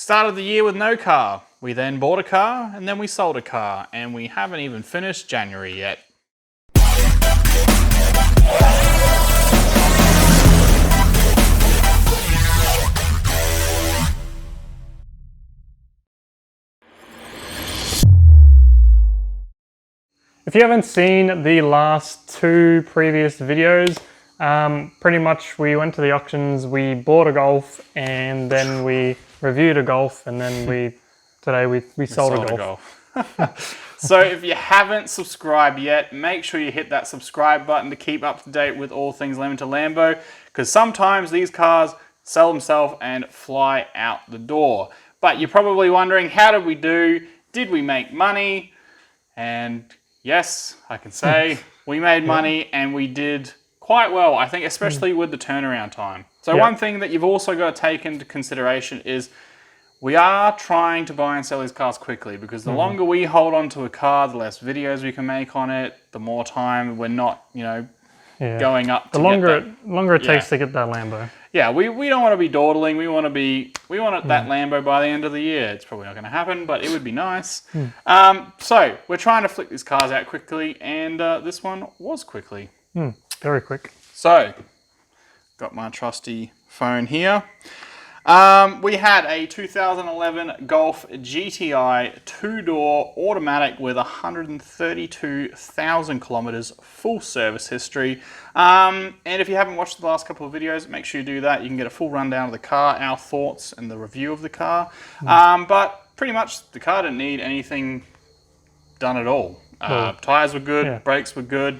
Started the year with no car. We then bought a car and then we sold a car, and we haven't even finished January yet. If you haven't seen the last two previous videos, pretty much we went to the auctions, we bought a Golf, and then we reviewed a Golf, and then today we sold a Golf. So if you haven't subscribed yet, make sure you hit that subscribe button to keep up to date with all things Lemon to Lambo, because sometimes these cars sell themselves and fly out the door. But you're probably wondering, how did we do? Did we make money? And yes, I can say we made money, and we did quite well, I think, especially with the turnaround time. So one thing that you've also got to take into consideration is we are trying to buy and sell these cars quickly, because the longer we hold on to a car, the less videos we can make on it, the more time we're not, going up to the longer it takes to get that Lambo. Yeah, we don't want to be dawdling. We want that Lambo by the end of the year. It's probably not going to happen, but it would be nice. So we're trying to flick these cars out quickly, and this one was quickly. Very quick. So, got my trusty phone here. We had a 2011 Golf GTI two-door automatic with 132,000 kilometers, full service history. And if you haven't watched the last couple of videos, make sure you do that. You can get a full rundown of the car, our thoughts, and the review of the car. But pretty much the car didn't need anything done at all. Tires were good, brakes were good.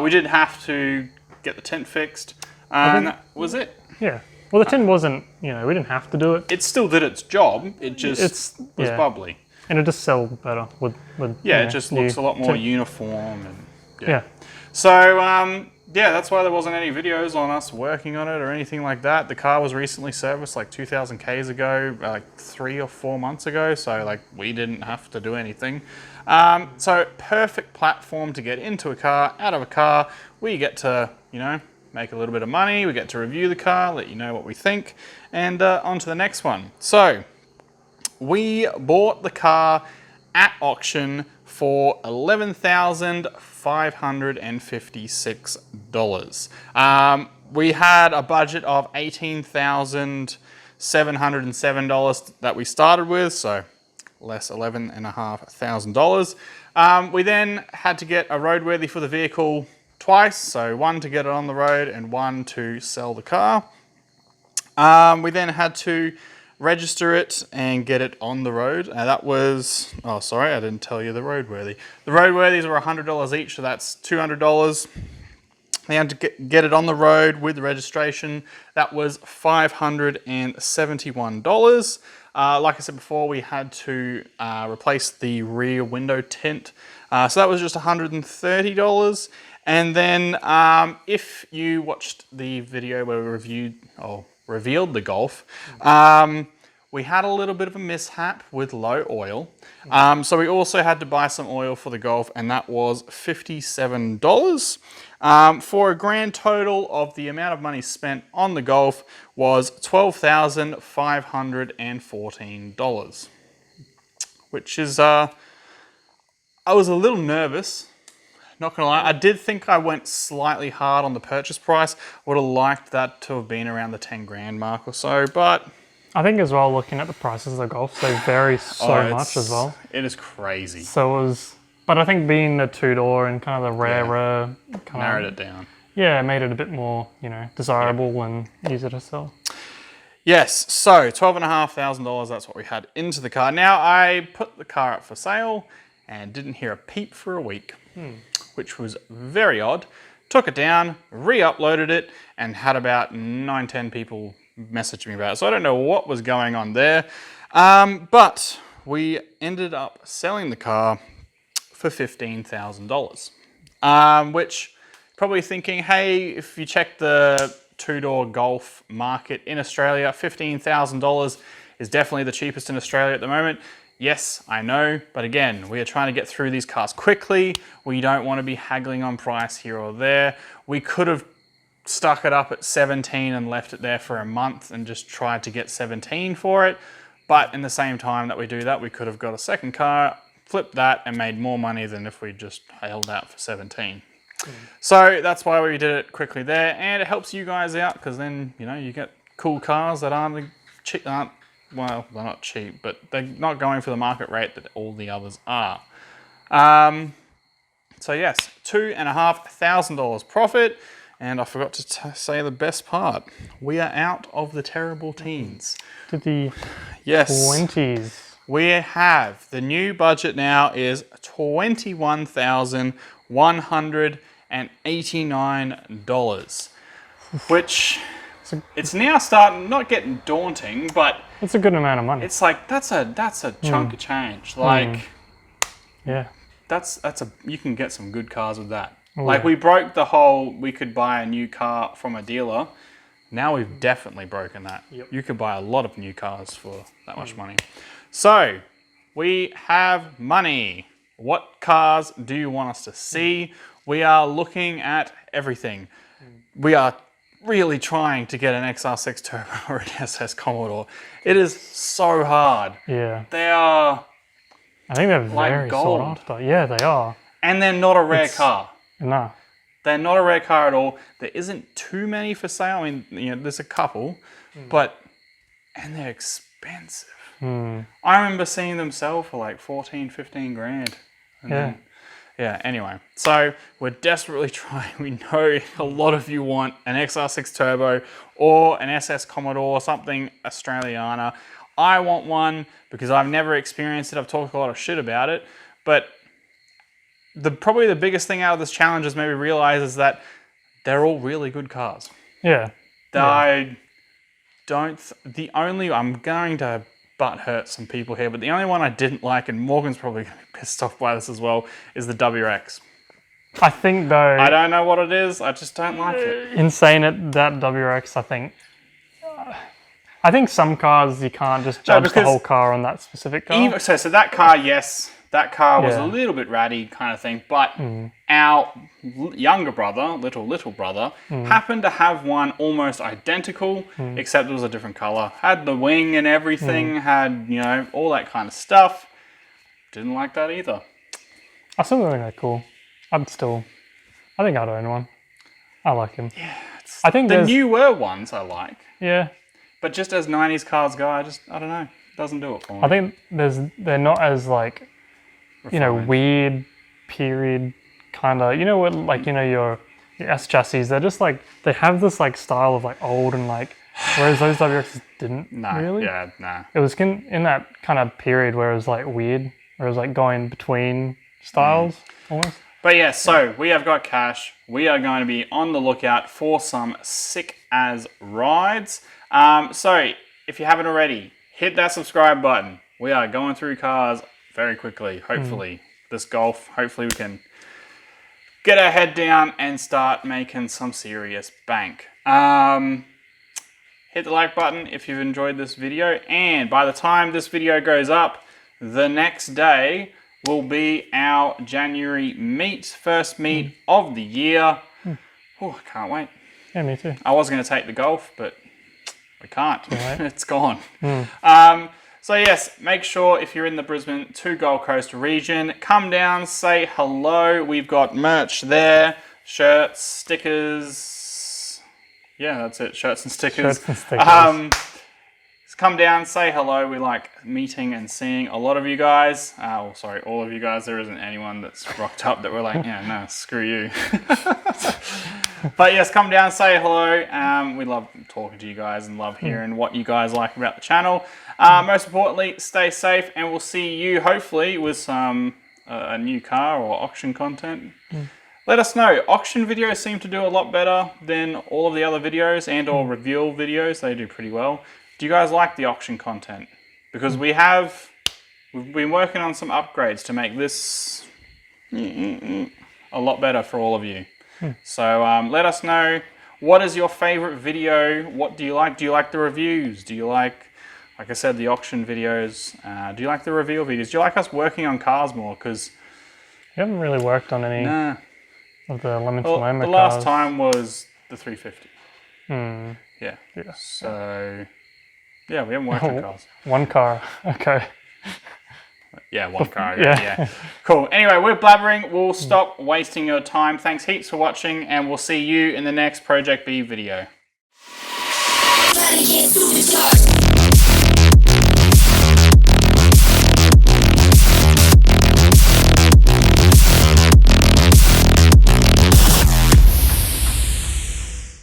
We did have to get the tint fixed, and that was it. Yeah. Well, the tint wasn't, we didn't have to do it. It still did its job. It just was bubbly. And it just sells better with it just looks a lot more uniform. And So, that's why there wasn't any videos on us working on it or anything like that. The car was recently serviced like 2,000 Ks ago, like 3 or 4 months ago. So, we didn't have to do anything. So, perfect platform to get into a car, out of a car. We get to, make a little bit of money. We get to review the car, let you know what we think, and on to the next one. So, we bought the car at auction for $11,556. We had a budget of $18,707 that we started with, so less $11,500. We then had to get a roadworthy for the vehicle twice, so one to get it on the road and one to sell the car. We then had to register it and get it on the road. That was, oh sorry, I didn't tell you the roadworthy. The roadworthies were $100 each, so that's $200. They had to get it on the road with the registration. That was $571. Like I said before, we had to replace the rear window tint. So that was just $130. And then if you watched the video where we revealed the Golf, we had a little bit of a mishap with low oil. So we also had to buy some oil for the Golf, and that was $57. For a grand total of the amount of money spent on the Golf was $12,514, which is, I was a little nervous. Not gonna lie, I did think I went slightly hard on the purchase price. Would have liked that to have been around the 10 grand mark or so, but I think as well, looking at the prices of the Golfs, they vary so much as well. It is crazy. So it was, but I think being the two-door and kind of the rarer, narrowed it down. Yeah, it made it a bit more, desirable and easier to sell. Yes, so $12,500, that's what we had into the car. Now, I put the car up for sale and didn't hear a peep for a week. Which was very odd. Took it down, re-uploaded it, and had about 9-10 people message me about it. So I don't know what was going on there. But we ended up selling the car for $15,000. Which, probably thinking, hey, if you check the two-door Golf market in Australia, $15,000 is definitely the cheapest in Australia at the moment. Yes, I know, but again, we are trying to get through these cars quickly. We don't want to be haggling on price here or there. We could have stuck it up at 17 and left it there for a month and just tried to get 17 for it, But in the same time that we do that, we could have got a second car, flipped that, and made more money than if we just held out for 17. So that's why we did it quickly there, and it helps you guys out because then you get cool cars that aren't cheap. Well, they're not cheap, but they're not going for the market rate that all the others are. So yes, $2,500 profit. And I forgot to say the best part. We are out of the terrible teens. To the yes. 20s. We have, the new budget now is $21,189. Which, it's now starting, not getting daunting, but... It's a good amount of money. It's like, that's a chunk of change. Like, yeah. You can get some good cars with that. Oh, like yeah. we broke the whole, we could buy a new car from a dealer. Now we've definitely broken that. Yep. You could buy a lot of new cars for that much money. So we have money. What cars do you want us to see? We are looking at everything. We are really trying to get an XR6 Turbo or an SS Commodore. It is so hard. Yeah. They are... I think they're like very gold. sought after. Yeah, they are. And they're not a rare car. No. They're not a rare car at all. There isn't too many for sale. I mean, there's a couple, and they're expensive. I remember seeing them sell for like 14, 15 grand. And anyway. So we're desperately trying. We know a lot of you want an XR6 Turbo or an SS Commodore, something Australiana. I want one because I've never experienced it. I've talked a lot of shit about it, but probably the biggest thing out of this challenge is maybe realize is that they're all really good cars. Yeah. I'm going to butt hurt some people here, but the only one I didn't like, and Morgan's probably going to be pissed off by this as well, is the WRX. I think though... I don't know what it is, I just don't like it. In saying it, that WRX, I think some cars you can't just judge the whole car on that specific car. So that car, yes. That car was a little bit ratty kind of thing, but our younger brother, little brother, happened to have one almost identical, except it was a different color. Had the wing and everything, had, all that kind of stuff. Didn't like that either. I still think they're cool. I think I'd own one. I like them. Yeah, I think the newer ones I like. Yeah. But just as 90s cars go, I don't know. It doesn't do it for me. I think they're not as like... refined. Weird period kind of, your S chassis, they're just like, they have this like style of like old and like, whereas those WRXs didn't really. Yeah, nah. It was in that kind of period where it was like weird, where it was like going between styles almost. But yeah, so we have got cash. We are going to be on the lookout for some sick as rides. So if you haven't already, hit that subscribe button. We are going through cars very quickly, hopefully. This Golf, hopefully we can get our head down and start making some serious bank. Hit the like button if you've enjoyed this video, and by the time this video goes up, the next day will be our January meet, first meet of the year. Oh, I can't wait. Yeah, me too. I was going to take the Golf, but we can't. It's gone. So yes, make sure if you're in the Brisbane to Gold Coast region, come down, say hello. We've got merch there, shirts, stickers. Yeah, that's it, shirts and stickers. Just come down, say hello. We like meeting and seeing a lot of you guys. All of you guys. There isn't anyone that's rocked up that we're like, yeah, no, screw you. But yes, come down, say hello. We love talking to you guys and love hearing what you guys like about the channel. Most importantly, stay safe, and we'll see you hopefully with some a new car or auction content. Let us know. Auction videos seem to do a lot better than all of the other videos and or reveal videos. They do pretty well. Do you guys like the auction content? Because we've been working on some upgrades to make this a lot better for all of you. So let us know, what is your favorite video? What do you like? Do you like the reviews? Do you like I said, the auction videos? Do you like the reveal videos? Do you like us working on cars more? Because you haven't really worked on any of the Lambo cars. The last time was the 350. Yeah. So Yeah, we haven't worked on cars. One car. Okay. Yeah, one car. Yeah. Yeah. Cool. Anyway, we're blabbering. We'll stop wasting your time. Thanks heaps for watching, and we'll see you in the next Project B video.